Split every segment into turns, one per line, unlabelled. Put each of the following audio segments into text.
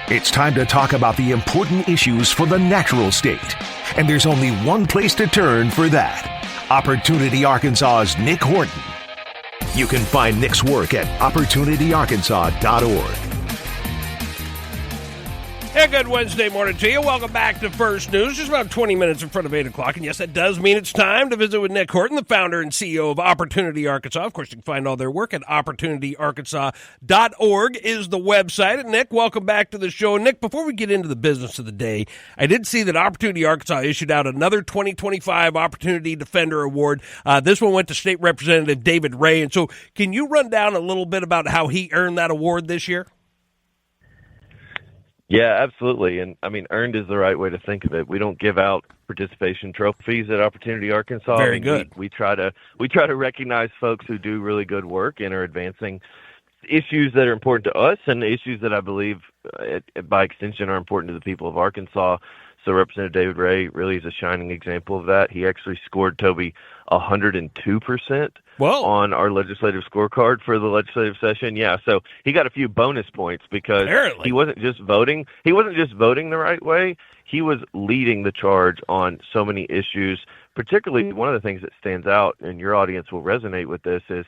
It's time to talk about the important issues for the natural state. And there's only one place to turn for that. Opportunity Arkansas's Nick Horton. You can find Nick's work at opportunityarkansas.org.
Hey, good Wednesday morning to you. Welcome back to First News. Just about 20 minutes in front of 8 o'clock. And yes, that does mean it's time to visit with Nick Horton, the founder and CEO of Opportunity Arkansas. Of course, you can find all their work at opportunityarkansas.org is the website. And Nick, welcome back to the show. Nick, before we get into the business of the day, I did see that Opportunity Arkansas issued out another 2025 Opportunity Defender Award. This one went to State Representative David Ray. And so can you run down a little bit about how he earned that award this year?
Yeah, absolutely. And I mean, earned is the right way to think of it. We don't give out participation trophies at Opportunity Arkansas.
Very good.
We try to recognize folks who do really good work and are advancing issues that are important to us and issues that I believe, by extension, are important to the people of Arkansas. So Representative David Ray really is a shining example of that. He actually scored Toby 102% on our legislative scorecard for the legislative session. Yeah, so he got a few bonus points because he wasn't just voting. He wasn't just voting the right way. He was leading the charge on so many issues. Particularly, one of the things that stands out, and your audience will resonate with this, is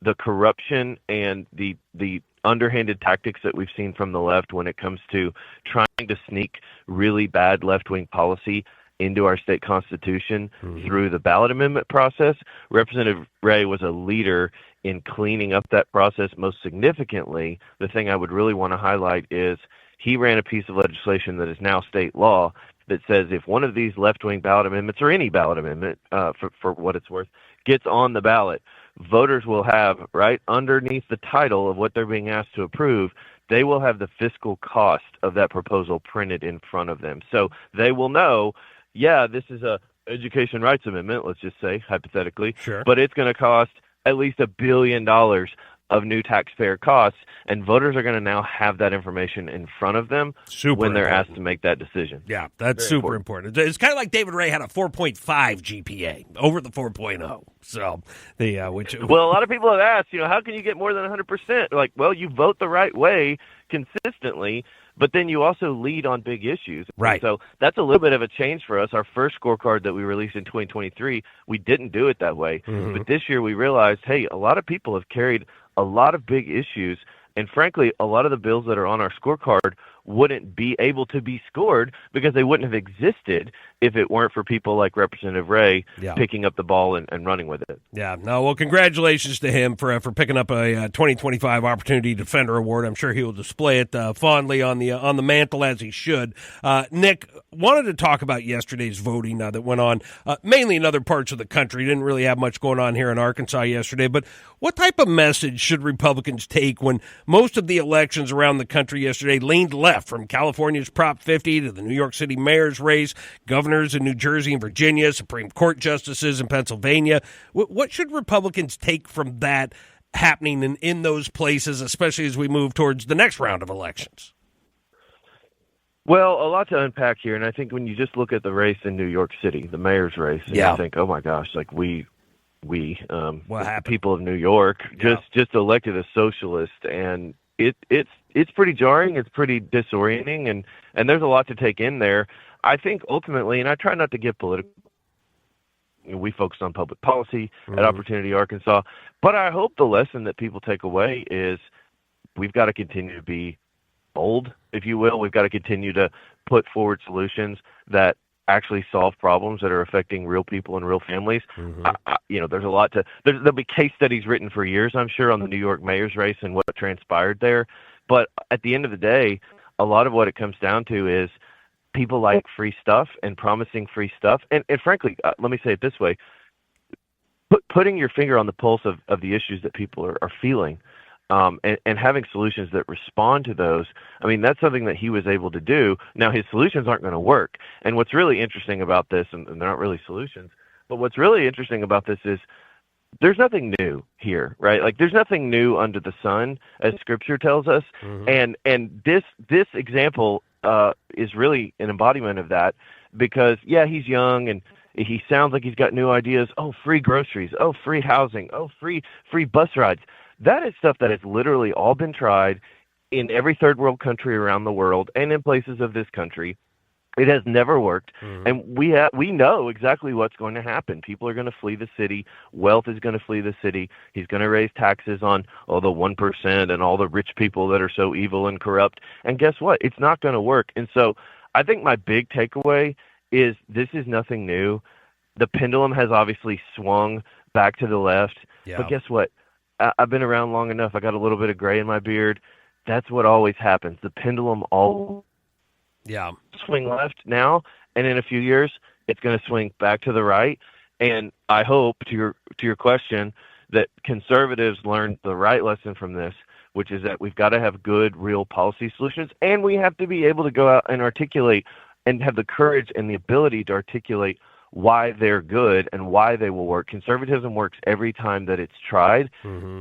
the corruption and the underhanded tactics that we've seen from the left when it comes to trying to sneak really bad left-wing policy into our state constitution through the ballot amendment process. Representative Ray was a leader in cleaning up that process. Most significantly, the thing I would really want to highlight is he ran a piece of legislation that is now state law that says if one of these left-wing ballot amendments, or any ballot amendment for what it's worth, gets on the ballot, voters will have, right underneath the title of what they're being asked to approve, they will have the fiscal cost of that proposal printed in front of them. So they will know, yeah, this is a education rights amendment, let's just say, hypothetically, but it's going to cost at least $1 billion of new taxpayer costs, and voters are going to now have that information in front of them when they're asked to make that decision.
Yeah, that's very super important. It's kind of like David Ray had a 4.5 GPA over the 4.0. So
well, a lot of people have asked, how can you get more than 100%? Like, well, you vote the right way consistently, but then you also lead on big issues.
Right.
And so that's a little bit of a change for us. Our first scorecard that we released in 2023, we didn't do it that way. But this year we realized, hey, a lot of people have carried a lot of big issues, and frankly, a lot of the bills that are on our scorecard wouldn't be able to be scored because they wouldn't have existed if it weren't for people like Representative Ray picking up the ball and running with it.
Yeah. No, well, congratulations to him for picking up a 2025 Opportunity Defender Award. I'm sure he will display it fondly on the mantle, as he should. Nick, wanted to talk about yesterday's voting that went on mainly in other parts of the country. Didn't really have much going on here in Arkansas yesterday, but what type of message should Republicans take when most of the elections around the country yesterday leaned left, from California's Prop 50 to the New York City mayor's race, governors in New Jersey and Virginia, Supreme Court justices in Pennsylvania? What should Republicans take from that happening in those places, especially as we move towards the next round of elections?
Well, a lot to unpack here, and I think when you just look at the race in New York City, the mayor's race, and you think, oh my gosh, like we people of New York just elected a socialist, and it's pretty jarring, it's pretty disorienting, and there's a lot to take in there. I think ultimately, and I try not to get political, we focus on public policy at Opportunity Arkansas, but I hope the lesson that people take away is we've got to continue to be bold, if you will. We've got to continue to put forward solutions that actually solve problems that are affecting real people and real families. There's a lot there'll be case studies written for years, I'm sure, on the New York mayor's race and what transpired there. But at the end of the day, a lot of what it comes down to is people like free stuff and promising free stuff. And frankly, let me say it this way, putting your finger on the pulse of the issues that people are feeling, and having solutions that respond to those. I mean, that's something that he was able to do. Now, his solutions aren't going to work. And what's really interesting about this, and they're not really solutions, but what's really interesting about this is there's nothing new here, right? Like, there's nothing new under the sun, as Scripture tells us. And this example is really an embodiment of that, because, he's young and he sounds like he's got new ideas. Oh, free groceries. Oh, free housing. Oh, free bus rides. That is stuff that has literally all been tried in every third world country around the world and in places of this country. It has never worked, and we know exactly what's going to happen. People are going to flee the city. Wealth is going to flee the city. He's going to raise taxes on all the 1% and all the rich people that are so evil and corrupt. And guess what? It's not going to work. And so I think my big takeaway is this is nothing new. The pendulum has obviously swung back to the left. Yeah. But guess what? I've been around long enough. I got a little bit of gray in my beard. That's what always happens. The pendulum always swing left now, and in a few years it's going to swing back to the right. And I hope, to your question, that conservatives learned the right lesson from this, which is that we've got to have good, real policy solutions, and we have to be able to go out and articulate and have the courage and the ability to articulate why they're good and why they will work. Conservatism works every time that it's tried,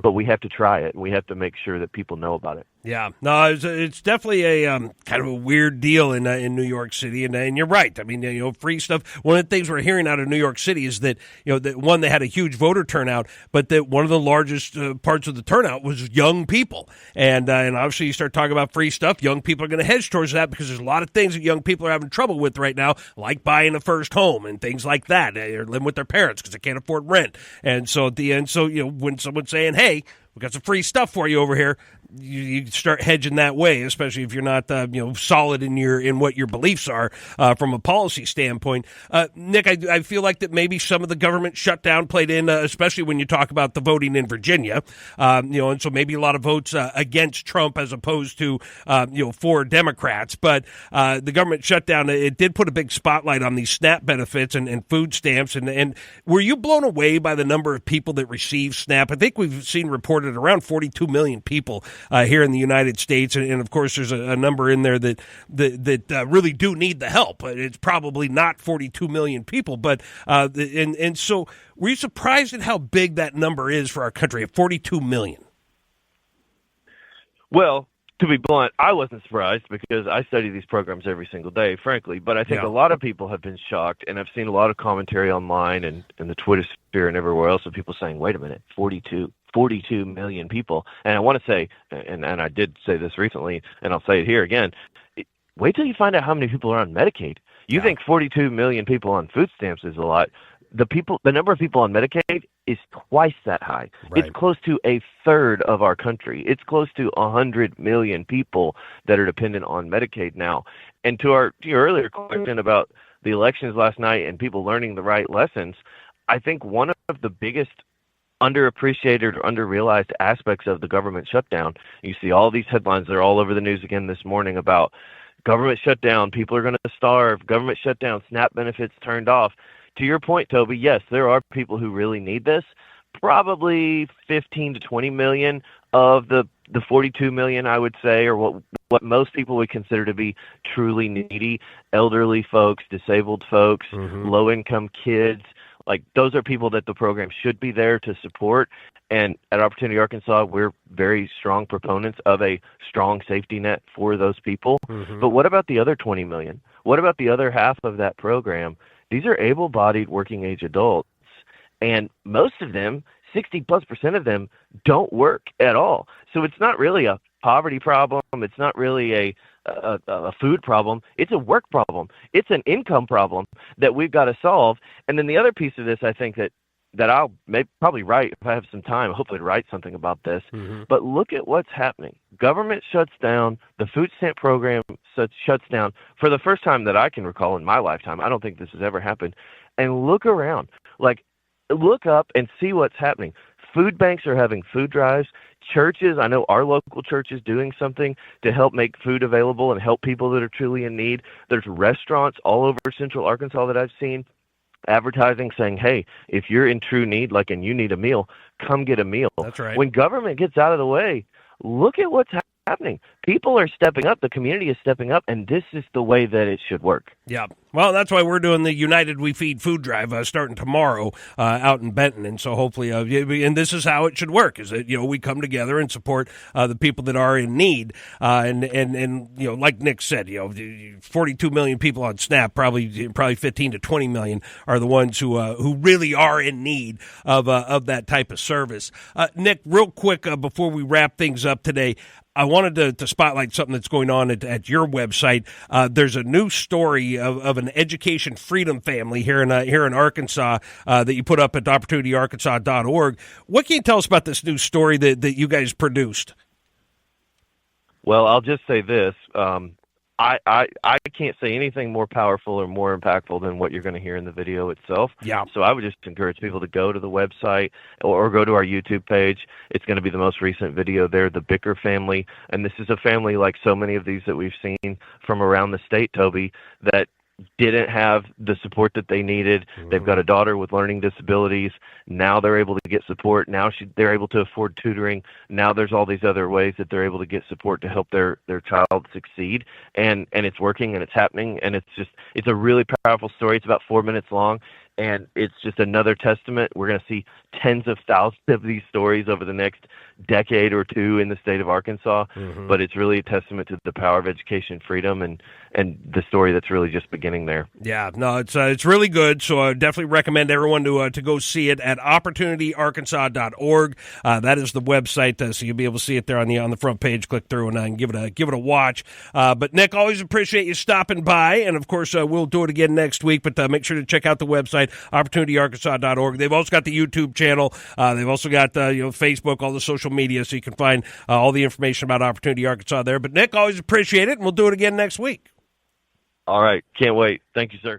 but we have to try it, and we have to make sure that people know about it.
Yeah, no, it's definitely a kind of a weird deal in New York City, and you're right. I mean, free stuff. One of the things we're hearing out of New York City is that that one, they had a huge voter turnout, but that one of the largest parts of the turnout was young people, and obviously you start talking about free stuff, young people are going to hedge towards that because there's a lot of things that young people are having trouble with right now, like buying a first home and things like that. They're living with their parents because they can't afford rent, and so at the end, when someone's saying, "Hey, we got some free stuff for you over here," you start hedging that way, especially if you're not solid in what your beliefs are from a policy standpoint. Nick, I feel like that maybe some of the government shutdown played in, especially when you talk about the voting in Virginia. And so maybe a lot of votes against Trump as opposed to for Democrats. But the government shutdown, it did put a big spotlight on these SNAP benefits and food stamps. And were you blown away by the number of people that receive SNAP? I think we've seen reported around 42 million people here in the United States, and of course there's a number in there that really do need the help. It's probably not 42 million people, but and so were you surprised at how big that number is for our country at 42 million?
Well, to be blunt, I wasn't surprised because I study these programs every single day, frankly. But I think a lot of people have been shocked, and I've seen a lot of commentary online and in the Twitter sphere and everywhere else of people saying, wait a minute, 42 million people. And I want to say, and I did say this recently, and I'll say it here again, wait till you find out how many people are on Medicaid. You think 42 million people on food stamps is a lot. The number of people on Medicaid is twice that high. Right. It's close to a third of our country. It's close to 100 million people that are dependent on Medicaid now. And to your earlier question about the elections last night and people learning the right lessons, I think one of the biggest underappreciated or underrealized aspects of the government shutdown, you see all these headlines, they're all over the news again this morning about government shutdown, people are going to starve, government shutdown, SNAP benefits turned off. To your point, Toby, yes, there are people who really need this. Probably 15 to 20 million of the 42 million, I would say, or what most people would consider to be truly needy, elderly folks, disabled folks, low-income kids. Like, those are people that the program should be there to support. And at Opportunity Arkansas, we're very strong proponents of a strong safety net for those people. But what about the other 20 million? What about the other half of that program? These are able-bodied working-age adults, and most of them, 60+% of them, don't work at all. So it's not really a poverty problem. It's not really a food problem. It's a work problem. It's an income problem that we've got to solve. And then the other piece of this, I think that I'll probably write if I have some time, hopefully to write something about this. But look at what's happening. Government shuts down. The food stamp program shuts down for the first time that I can recall in my lifetime. I don't think this has ever happened. And look around. Like, look up and see what's happening. Food banks are having food drives. Churches, I know our local church is doing something to help make food available and help people that are truly in need. There's restaurants all over Central Arkansas that I've seen advertising saying, hey, if you're in true need, like, and you need a meal, come get a meal.
That's right.
When government gets out of the way, look at what's happening. People are stepping up. The community is stepping up, and this is the way that it should work.
Yeah. Well, that's why we're doing the United We Feed food drive starting tomorrow out in Benton. And so hopefully, and this is how it should work, is that, we come together and support the people that are in need. And like Nick said, 42 million people on SNAP, probably 15 to 20 million are the ones who really are in need of that type of service. Nick, real quick before we wrap things up today, I wanted to spotlight spotlight something that's going on at your website. There's a new story of an education freedom family here in Arkansas that you put up at opportunityarkansas.org. What can you tell us about this new story that you guys produced?
Well, I'll just say this. I can't say anything more powerful or more impactful than what you're going to hear in the video itself.
Yeah.
So I would just encourage people to go to the website or go to our YouTube page. It's going to be the most recent video there, the Bicker family. And this is a family like so many of these that we've seen from around the state, Toby, that didn't have the support that they needed. They've got a daughter with learning disabilities. Now they're able to get support. Now they're able to afford tutoring. Now there's all these other ways that they're able to get support to help their child succeed. And it's working and it's happening. And it's a really powerful story. It's about 4 minutes long. And it's just another testament. We're going to see tens of thousands of these stories over the next decade or two in the state of Arkansas. But it's really a testament to the power of education freedom and the story that's really just beginning there.
Yeah, no, it's really good. So I definitely recommend everyone to go see it at opportunityarkansas.org. That is the website, so you'll be able to see it there on the front page. Click through and give it a watch. But Nick, always appreciate you stopping by, and of course we'll do it again next week. But make sure to check out the website, opportunityarkansas.org. They've also got the YouTube channel. They've also got Facebook, all the social media, so you can find all the information about Opportunity Arkansas there. But Nick, always appreciate it, and we'll do it again next week.
All right. Can't wait. Thank you, sir.